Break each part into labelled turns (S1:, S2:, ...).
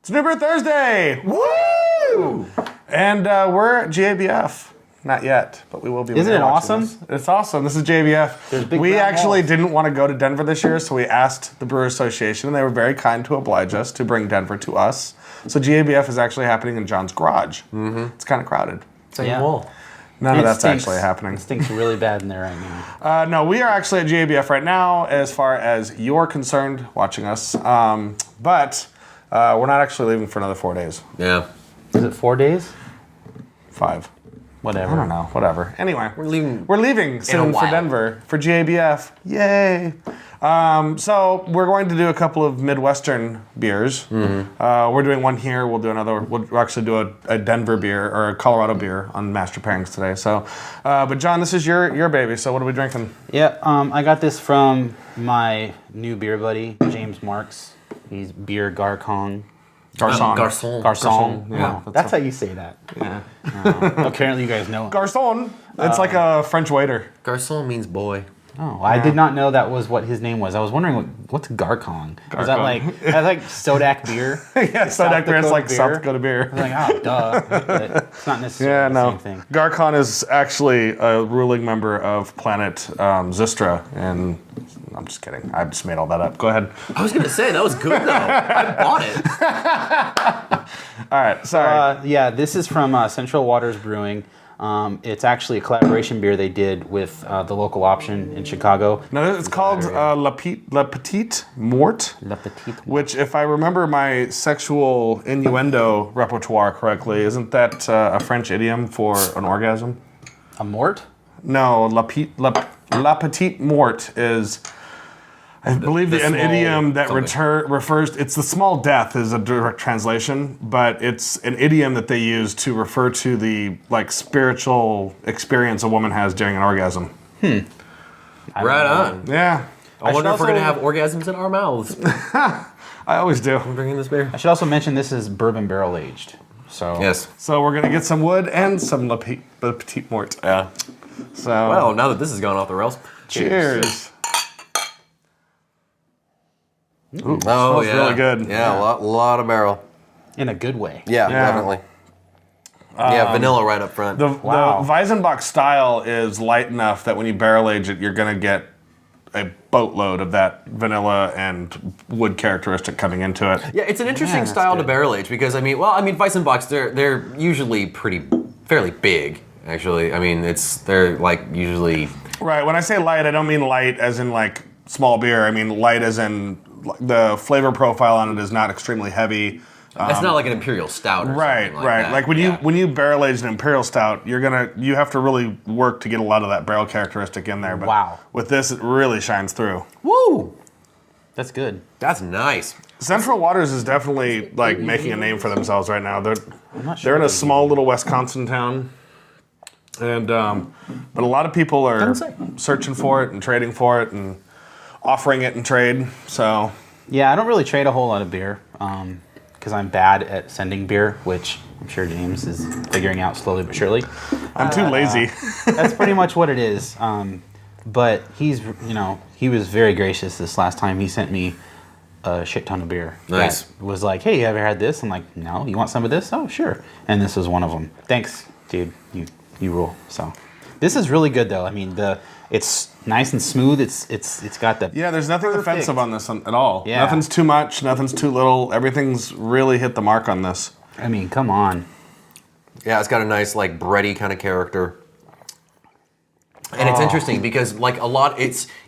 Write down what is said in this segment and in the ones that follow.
S1: It's New Beer Thursday! Woo! And we're at GABF. Not yet, but we will be.
S2: Isn't it awesome?
S1: This. It's awesome. This is GABF. We actually didn't want to go to Denver this year, so we asked the Brewer Association, and they were very kind to oblige us to bring Denver to us. So GABF is actually happening in John's garage. Mm-hmm. It's kind of crowded.
S2: Yeah.
S1: None of that's actually happening.
S2: It stinks really bad in there right now.
S1: No, we are actually at GABF right now as far as you're concerned watching us. But we're not actually leaving for another 4 days.
S3: Yeah.
S2: Is it 4 days?
S1: 5.
S2: Whatever.
S1: I don't know. Whatever. Anyway.
S3: We're leaving.
S1: We're leaving soon for Denver for GABF. Yay. So we're going to do a couple of Midwestern beers. Mm-hmm. We're doing one here. We'll do another. We'll actually do a Denver beer or a Colorado beer on Master Pairings today. So, but John, this is your baby. So what are we drinking?
S2: Yeah, I got this from my new beer buddy, James Marks. He's beer Garcon.
S3: Garçon.
S2: Yeah, that's how you say that.
S3: Yeah.
S2: Apparently you guys know him.
S1: Garçon. It's like a French waiter.
S3: Garçon means boy.
S2: Oh, I did not know that was what his name was. I was wondering what's Garcon? Is that like Sodak beer?
S1: Yeah, Sodak beer. It's like South Dakota beer.
S2: I was like, oh, duh. But it's not necessarily the same thing.
S1: Garcon is actually a ruling member of planet Zystra, and I'm just kidding. I just made all that up. Go ahead.
S3: I was going to say, that was good, though. I bought it.
S1: All right, sorry.
S2: Yeah, this is from Central Waters Brewing. It's actually a collaboration beer they did with the local option in Chicago.
S1: No, it's called La Petite Mort.
S2: La Petite Mort.
S1: Which, if I remember my sexual innuendo repertoire correctly, isn't that a French idiom for an orgasm?
S2: A mort?
S1: No, La Petite Mort is, I believe, an idiom that refers. It's the small death is a direct translation, but it's an idiom that they use to refer to the spiritual experience a woman has during an orgasm.
S3: Right on.
S1: Yeah.
S3: I wonder if we're going to have orgasms in our mouths.
S1: I always do.
S3: I'm drinking this beer.
S2: I should also mention this is bourbon barrel aged. So
S3: yes.
S1: So we're going to get some wood and some La Petite Mort.
S3: Yeah.
S1: So.
S3: Well, now that this has gone off the rails.
S1: Cheers.
S3: Ooh, smells
S1: really good.
S3: Yeah, a lot of barrel.
S2: in a good way.
S3: Yeah, definitely. Vanilla right up front.
S1: The Weizenbocks style is light enough that when you barrel age it, you're going to get a boatload of that vanilla and wood characteristic coming into it.
S3: Yeah, it's an interesting style to barrel age because Weizenbocks they're usually fairly big. Actually, they're like usually
S1: right. When I say light, I don't mean light as in like small beer. I mean light as in the flavor profile on it is not extremely heavy.
S3: It's not like an imperial stout or something like that.
S1: Like when you barrel age an imperial stout, you have to really work to get a lot of that barrel characteristic in there. But with this, it really shines through.
S2: Woo! That's good.
S3: That's nice.
S1: Central Waters is definitely like making a name for themselves right now. They're in a small little Wisconsin town, and but a lot of people are searching for it and trading for it and offering it in trade. So
S2: yeah, I don't really trade a whole lot of beer. Because I'm bad at sending beer, which I'm sure James is figuring out slowly but surely.
S1: I'm too lazy.
S2: That's pretty much what it is. But he was very gracious this last time. He sent me a shit ton of beer.
S3: Nice.
S2: That was like, hey, you ever had this? I'm like, no. You want some of this? Oh, sure. And this was one of them. Thanks, dude. You rule. So this is really good, though. I mean, it's nice and smooth. It's got the
S1: there's nothing offensive on this at all.
S2: Yeah.
S1: Nothing's too much. Nothing's too little. Everything's really hit the mark on this.
S2: I mean, come on.
S3: Yeah, it's got a nice like bready kind of character. And it's interesting because like a lot,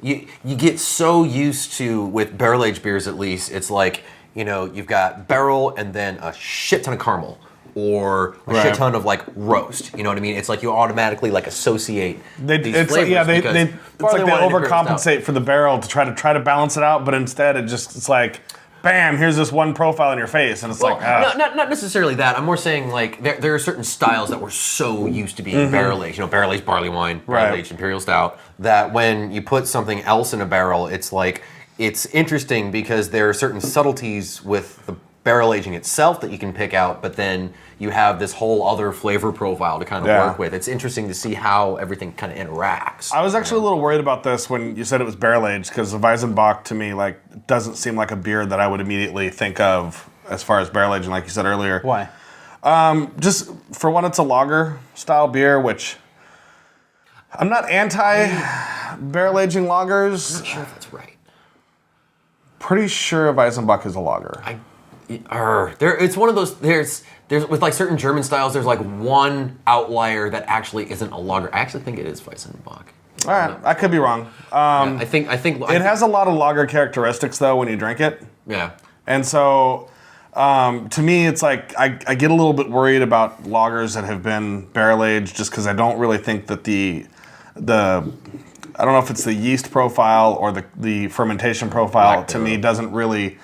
S3: you get so used to with barrel aged beers at least. It's like you've got barrel and then a shit ton of caramel. Or a shit ton of like roast, you know what I mean? It's like you automatically like associate these flavors.
S1: It's like they overcompensate for the barrel to try to balance it out, but instead it's like, bam, here's this one profile in your face, and it's
S3: not necessarily that. I'm more saying like there are certain styles that we're so used to being barrel aged, barrel aged barley wine, barrel aged imperial stout, that when you put something else in a barrel, it's like it's interesting because there are certain subtleties with the barrel aging itself that you can pick out, but then you have this whole other flavor profile to kind of work with. It's interesting to see how everything kind of interacts.
S1: I was actually a little worried about this when you said it was barrel aged because the Weizenbock to me like doesn't seem like a beer that I would immediately think of as far as barrel aging, like you said earlier.
S2: Why?
S1: Just for one, it's a lager style beer, which I'm not anti barrel aging lagers.
S3: I'm not sure if that's right.
S1: Pretty sure a Weizenbock is a lager.
S3: It's one of those. There's with like certain German styles. There's like one outlier that actually isn't a lager. I actually think it is Weizenbock.
S1: All right, I could be wrong.
S3: I think
S1: it has a lot of lager characteristics though when you drink it.
S3: Yeah.
S1: And so, to me, it's like I get a little bit worried about lagers that have been barrel aged, just because I don't really think that the I don't know if it's the yeast profile or the fermentation profile to me doesn't really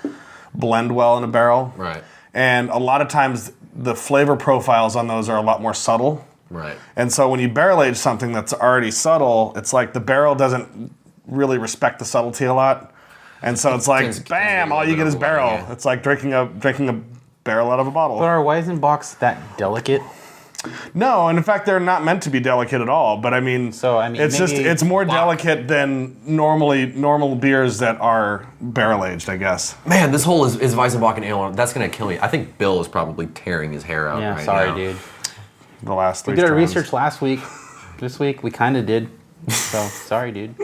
S1: blend well in a barrel.
S3: Right.
S1: And a lot of times the flavor profiles on those are a lot more subtle.
S3: Right.
S1: And so when you barrel age something that's already subtle, it's like the barrel doesn't really respect the subtlety a lot. And so it's like, bam, all you get is barrel. Yeah. It's like drinking a barrel out of a bottle.
S2: But are Weizenbocks that delicate?
S1: No, and in fact, they're not meant to be delicate at all. But I mean, it's more delicate than normal beers that are barrel aged, I guess.
S3: Man, this whole is Weizenbock and ale. That's gonna kill me. I think Bill is probably tearing his hair out.
S2: Yeah,
S3: right
S2: sorry,
S3: now.
S2: dude.
S1: The last 3
S2: We did our
S1: strands.
S2: research last week. This week we kind of did. So sorry, dude.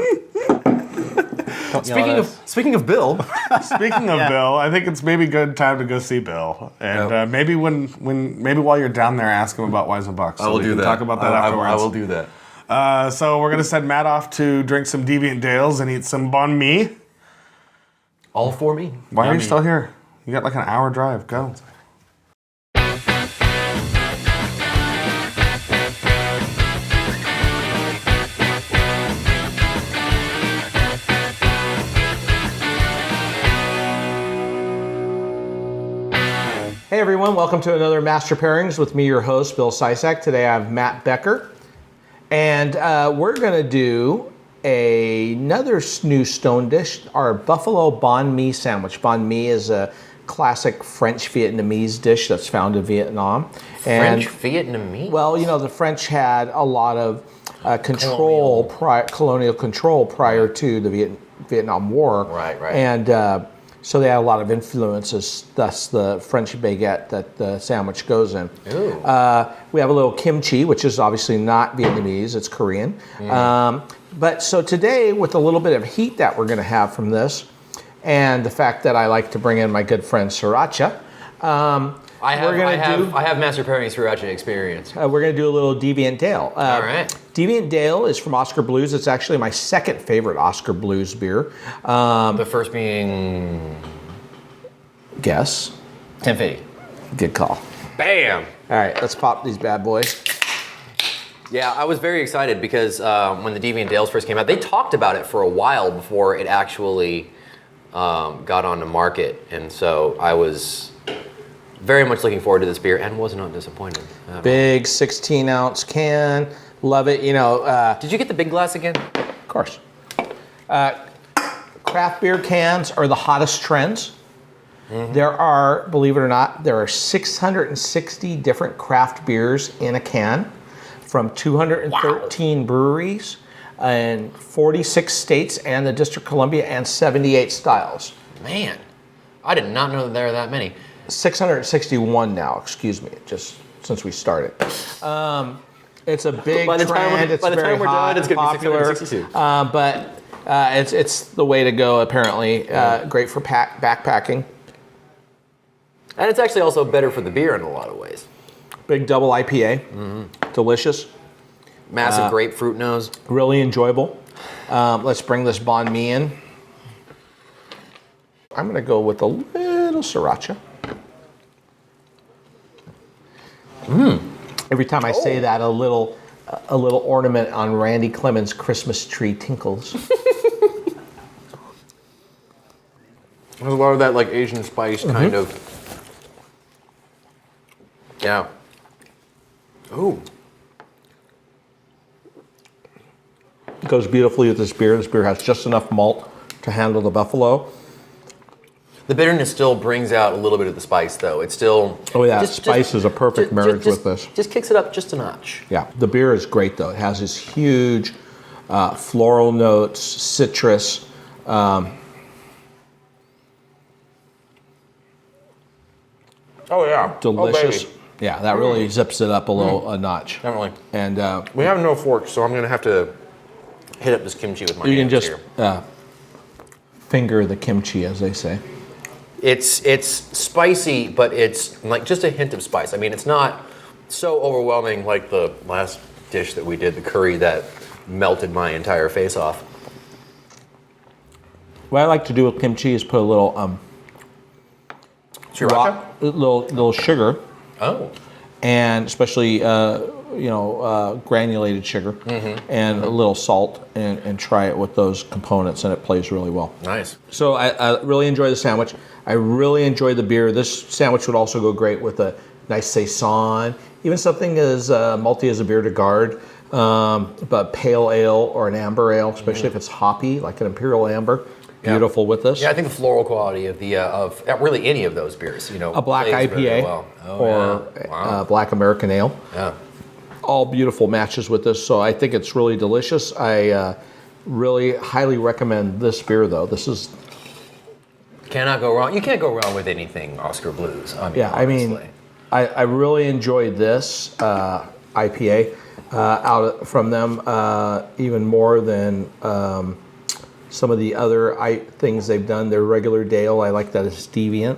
S3: Speaking of Bill,
S1: Speaking of Bill, I think it's maybe good time to go see Bill, and maybe maybe while you're down there, ask him about Weizenbocks.
S3: I will do that.
S1: Talk about that afterwards.
S3: I will do that.
S1: So we're gonna send Matt off to drink some Deviant Dales and eat some bánh mì.
S3: All for me.
S1: Why are you still here? You got like an hour drive. Go.
S4: Hey everyone, welcome to another Master Pairings with me, your host, Bill Sisak. Today I have Matt Becker, and we're gonna do another new stone dish, our Buffalo Bánh Mì sandwich. Bánh Mì is a classic French Vietnamese dish that's found in Vietnam. And,
S3: French Vietnamese?
S4: well, you know, the French had a lot of colonial control prior to the Vietnam War.
S3: Right.
S4: And so they had a lot of influences, thus the French baguette that the sandwich goes in.
S3: Ooh.
S4: We have a little kimchi, which is obviously not Vietnamese, it's Korean. But so today, with a little bit of heat that we're gonna have from this, and the fact that I like to bring in my good friend Sriracha,
S3: I have Master Pairings Sriracha experience.
S4: we're gonna do a little Deviant Dale.
S3: All right.
S4: Deviant Dale is from Oskar Blues. It's actually my second favorite Oskar Blues beer.
S3: The first being
S4: Guess.
S3: 1050.
S4: Good call.
S3: Bam!
S4: All right, let's pop these bad boys.
S3: Yeah, I was very excited because when the Deviant Dales first came out, they talked about it for a while before it actually got on the market, and so I was very much looking forward to this beer and was not disappointed.
S4: Big 16-ounce can. Love it. You know,
S3: Did you get the big glass again?
S4: of course. Craft beer cans are the hottest trends. There are, believe it or not, there are 660 different craft beers in a can from 213 breweries in 46 states and the District of Columbia, and 78 styles.
S3: Man, I did not know that there were that many.
S4: 661 now, excuse me, just since we started. It's a big
S3: By the time
S4: trend.
S3: we're-
S4: It's
S3: by the
S4: very
S3: time we're
S4: hot
S3: done, it's
S4: and
S3: gonna be
S4: popular.
S3: 662.
S4: But it's the way to go, apparently. Great for backpacking.
S3: And it's actually also better for the beer in a lot of ways.
S4: Big double IPA. Delicious.
S3: Massive grapefruit nose.
S4: Really enjoyable. Let's bring this banh mi in. I'm going to go with a little sriracha. Every time I say that, a little ornament on Randy Clemens' Christmas tree tinkles.
S3: There's a lot of that like Asian spice kind of. Yeah. Ooh.
S4: It goes beautifully with this beer. This beer has just enough malt to handle the Buffalo.
S3: The bitterness still brings out a little bit of the spice, though. It's still.
S4: Oh yeah, spice is a perfect marriage with this.
S3: Just kicks it up just a notch.
S4: Yeah, the beer is great though. It has this huge floral notes, citrus.
S3: Oh yeah.
S4: delicious.
S3: Oh, baby.
S4: Yeah, that really zips it up a notch.
S3: Definitely.
S4: And
S3: We have no forks, so I'm gonna have to hit up this kimchi with my
S4: you can
S3: hands
S4: just
S3: here.
S4: finger the kimchi, as they say.
S3: It's spicy, but it's like just a hint of spice. I mean, it's not so overwhelming like the last dish that we did, the curry that melted my entire face off.
S4: What I like to do with kimchi is put a little
S3: Sriracha?
S4: little sugar,
S3: Oh.
S4: and especially granulated sugar, and a little salt, and try it with those components, and it plays really well.
S3: Nice.
S4: So I really enjoy the sandwich. I really enjoy the beer. This sandwich would also go great with a nice saison, even something as malty as a bière de garde, but pale ale or an amber ale, especially if it's hoppy, like an imperial amber. Beautiful with this.
S3: Yeah, I think the floral quality of the of really any of those beers,
S4: A black
S3: plays
S4: IPA
S3: really well.
S4: or a black American ale.
S3: Yeah.
S4: All beautiful matches with this, so I think it's really delicious. I really highly recommend this beer, though. This is
S3: Cannot go wrong. You can't go wrong with anything Oskar Blues. Honestly.
S4: I really enjoyed this IPA out from them even more than some of the other things they've done. Their regular Dale, I like that it's deviant,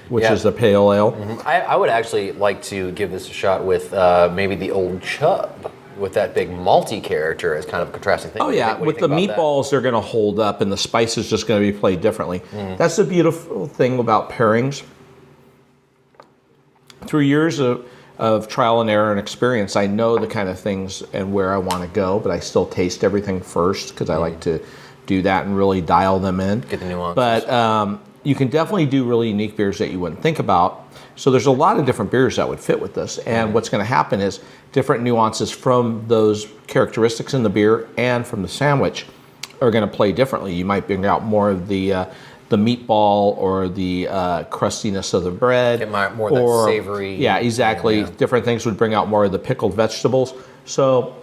S4: which is a pale ale.
S3: I would actually like to give this a shot with maybe the Old Chub, with that big malty character as kind of a contrasting thing.
S4: Oh yeah, with the meatballs, they're going to hold up, and the spice is just going to be played differently. That's the beautiful thing about pairings. Through years of trial and error and experience, I know the kind of things and where I want to go, but I still taste everything first because I like to do that and really dial them in.
S3: Get the nuances.
S4: But you can definitely do really unique beers that you wouldn't think about. So there's a lot of different beers that would fit with this. And what's going to happen is different nuances from those characteristics in the beer and from the sandwich are going to play differently. You might bring out more of the meatball or the crustiness of the bread.
S3: Get more of that savory.
S4: Yeah, exactly.
S3: Yeah.
S4: Different things would bring out more of the pickled vegetables. So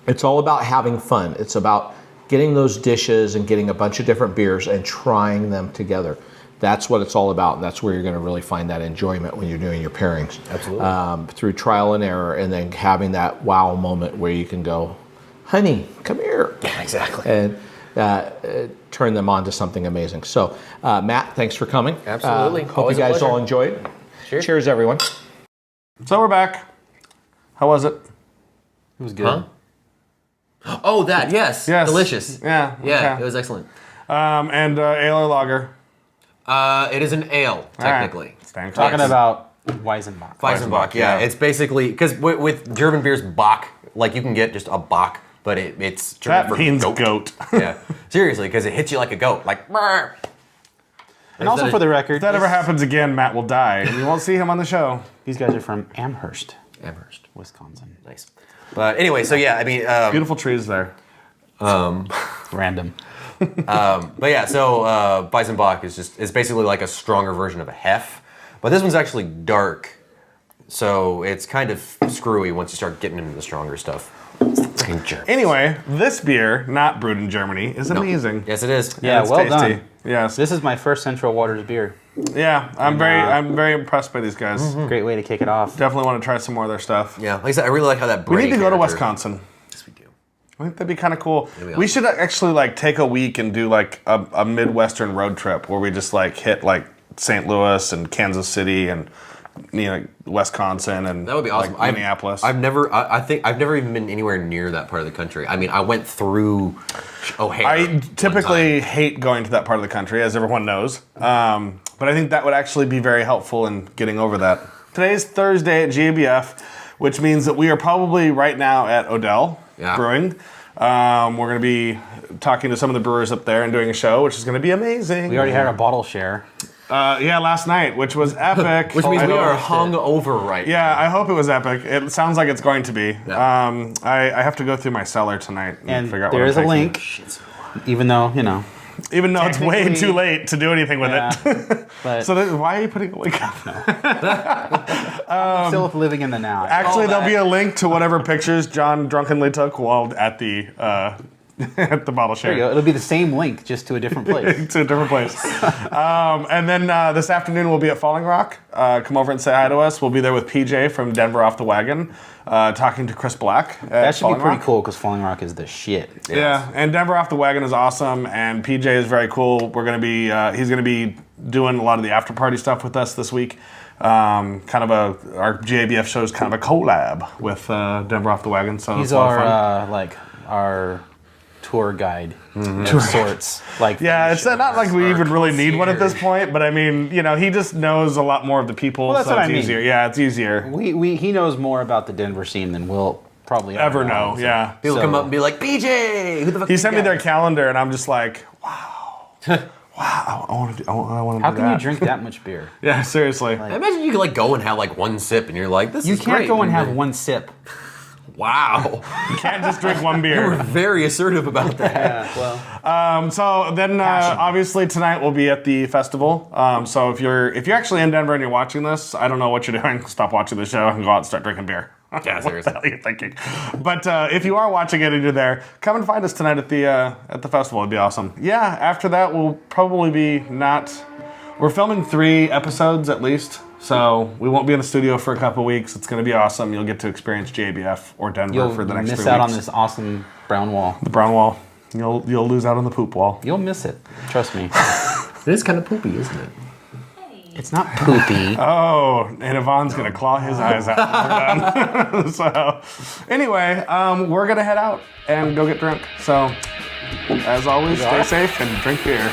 S4: it's all about having fun. It's about getting those dishes and getting a bunch of different beers and trying them together. That's what it's all about, and that's where you're going to really find that enjoyment when you're doing your pairings.
S3: Absolutely.
S4: Through trial and error, and then having that wow moment where you can go, honey, come here.
S3: Yeah, exactly.
S4: And turn them on to something amazing. So, Matt, thanks for coming.
S3: Absolutely.
S4: Hope
S3: Always
S4: you
S3: a
S4: guys
S3: pleasure.
S4: all enjoyed.
S3: Cheers.
S4: Cheers, everyone.
S1: So we're back. How was it?
S2: It was good.
S3: Huh? Oh, that, yes.
S1: Yes.
S3: Delicious.
S1: Yeah.
S3: Yeah,
S1: okay.
S3: it was excellent.
S1: And ale or lager?
S3: It is an ale, technically.
S1: All right. Stank.
S2: Talking about Weizenbocks.
S3: Weizenbock, yeah. It's basically, because with German beers, Bock, like you can get just a Bock, but it's German
S1: That
S3: for
S1: means
S3: goat.
S1: goat.
S3: Yeah, seriously, because it hits you like a goat, like. Brr.
S2: And also for the record,
S1: If that ever happens again, Matt will die, and you won't see him on the show.
S2: these guys are from Amherst,
S3: Amherst,
S2: Wisconsin.
S3: nice. But anyway, so yeah, I mean,
S1: Beautiful trees there.
S2: Random.
S3: but yeah, so Weizenbock is basically like a stronger version of a Hef, but this one's actually dark, so it's kind of screwy once you start getting into the stronger stuff. It's the freaking Germans.
S1: Anyway, this beer, not brewed in Germany, is amazing.
S3: Yes, it is.
S2: Yeah,
S1: It's
S2: well
S1: tasty.
S2: done.
S1: Yes.
S2: This is my first Central Waters beer.
S1: Yeah, I'm very impressed by these guys.
S2: Great way to kick it off.
S1: Definitely want to try some more of their stuff.
S3: Yeah, like I said, I really like how that.
S1: We need to go to
S3: character-
S1: Wisconsin.
S3: Yes, we do.
S1: I think that'd be kind of cool.
S3: be
S1: We should actually like take a week and do like a Midwestern road trip where we just like hit like St. Louis and Kansas City and Wisconsin and
S3: That would be awesome.
S1: like, Minneapolis.
S3: I've never. I think I've never even been anywhere near that part of the country. I mean, I went through O'Hare.
S1: I
S3: one
S1: typically
S3: time.
S1: hate going to that part of the country, as everyone knows. But I think that would actually be very helpful in getting over that. Today's Thursday at GABF, which means that we are probably right now at Odell Brewing. We're going to be talking to some of the brewers up there and doing a show, which is going to be amazing.
S2: We already had a bottle share.
S1: Last night, which was epic.
S3: Which means
S1: I
S3: we
S1: don't-
S3: are hung over right now.
S1: Yeah, I hope it was epic. It sounds like it's going to be.
S3: Yeah.
S1: I have to go through my cellar tonight and,
S2: And
S1: figure out
S2: there
S1: what
S2: is
S1: I'm
S2: a
S1: taking.
S2: link, even though,
S1: Even though it's way
S2: Technically-
S1: too late to do anything with it.
S2: but
S1: So why are you putting a link up?
S2: I'm still living in the now.
S1: Actually,
S3: All
S1: there'll
S3: that.
S1: be a link to whatever pictures John drunkenly took while at the at the bottle share.
S2: There you go. It'll be the same link, just to a different place.
S1: To a different place. And then this afternoon we'll be at Falling Rock. Come over and say hi to us. We'll be there with PJ from Denver Off the Wagon, talking to Chris Black.
S2: That should be pretty cool because Falling Rock is the shit.
S1: Yeah, and Denver Off the Wagon is awesome, and PJ is very cool. We're gonna be he's gonna be doing a lot of the after party stuff with us this week. Our GABF show is kind of a collab with Denver Off the Wagon. So
S2: he's
S1: it's a lot of fun.
S2: our tour guide of sorts.
S1: It's not like we even really need one at this point, but I mean, he just knows a lot more of the people,
S2: well, that's
S1: so
S2: what
S1: it's
S2: I mean.
S1: easier. Yeah, it's easier.
S2: He knows more about the Denver scene than we'll probably
S1: Ever know, yeah.
S3: People come up and be like, BJ, who the fuck
S1: He
S3: are
S1: sent
S3: you
S1: me their
S3: guys?"
S1: calendar, and I'm just like, wow. Wow, I want to do
S2: How
S1: that.
S2: can you drink that much beer?
S1: Yeah, seriously.
S3: I imagine you could like go and have like one sip and you're like, this
S2: You
S3: is
S2: can't
S3: great.
S2: go and have one sip.
S3: Wow.
S1: You can't just drink one
S3: We're
S1: beer.
S3: very assertive about that.
S1: So then, obviously tonight we'll be at the festival. So if you're actually in Denver and you're watching this, I don't know what you're doing. Stop watching the show and go out and start drinking beer.
S3: Yeah,
S1: What
S3: seriously.
S1: the hell are you thinking? But if you are watching it and you're there, come and find us tonight at the festival. It'd be awesome. Yeah. After that, we'll probably be not. We're filming 3 episodes at least, so we won't be in the studio for a couple weeks. It's going to be awesome. You'll get to experience GABF or Denver for the next 3 weeks.
S2: You'll miss out on this awesome brown wall.
S1: The brown wall. You'll lose out on the poop wall.
S2: You'll miss it. Trust me.
S3: It is kind of poopy, isn't it?
S2: It's not poopy.
S1: Oh, and Yvonne's going to claw his eyes out when we're done. So, anyway, we're going to head out and go get drunk. So, as always, stay safe and drink beer.